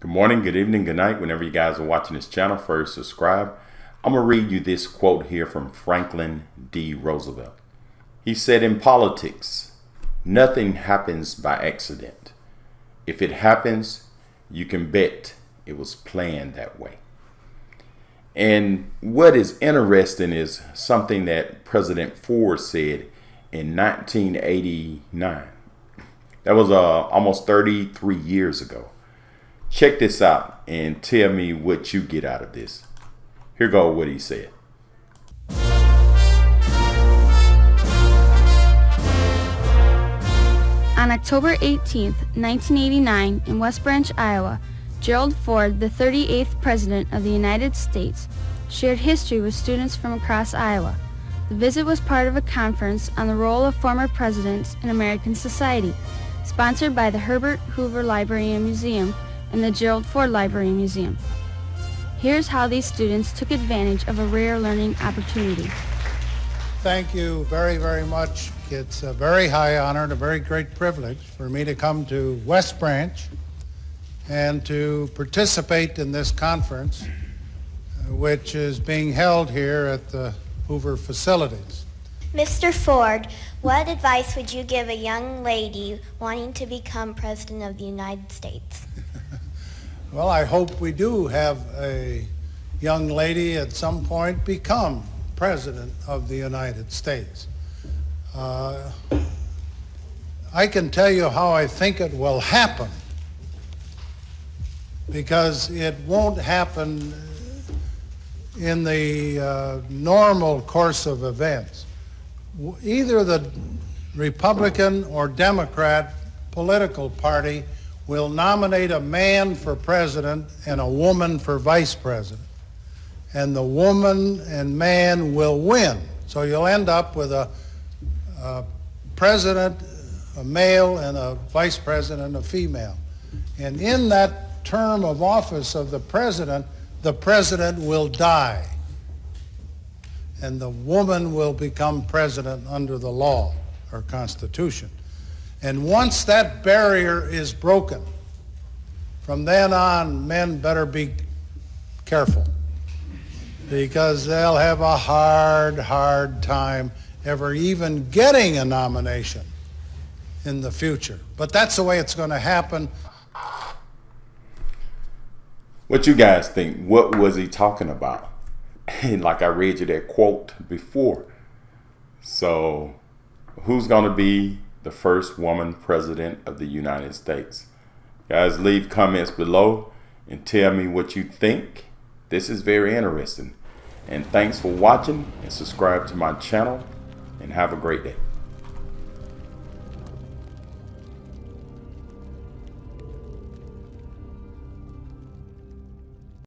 Good morning, good evening, good night. Whenever you guys are watching this channel, first subscribe. I'm going to read you this quote here from Franklin D. Roosevelt. He said, "In politics, nothing happens by accident. If it happens, you can bet it was planned that way." And what is interesting is something that President Ford said in 1989. That was almost 33 years ago. Check this out and tell me what you get out of this. Here goes what he said. On October 18, 1989, in West Branch, Iowa, Gerald Ford, the 38th President of the United States, shared history with students from across Iowa. The visit was part of a conference on the role of former presidents in American society, sponsored by the Herbert Hoover Library and Museum and the Gerald Ford Library and Museum. Here's how these students took advantage of a rare learning opportunity. Thank you very, very much. It's a very high honor and a very great privilege for me to come to West Branch and to participate in this conference, which is being held here at the Hoover facilities. Mr. Ford, what advice would you give a young lady wanting to become President of the United States? Well, I hope we do have a young lady at some point become President of the United States. I can tell you how I think it will happen, because it won't happen in the normal course of events. Either the Republican or Democrat political party will nominate a man for president and a woman for vice president. And the woman and man will win. So you'll end up with a president, a male, and a vice president, a female. And in that term of office of the president will die. And the woman will become president under the law or Constitution. And once that barrier is broken, from then on, men better be careful, because they'll have a hard time ever even getting a nomination in the future. But that's the way it's going to happen. What you guys think? What was he talking about? And like I read you that quote before. So who's going to be the first woman president of the United States? Guys, leave comments below and tell me what you think. This is very interesting. And thanks for watching, and subscribe to my channel, and have a great day.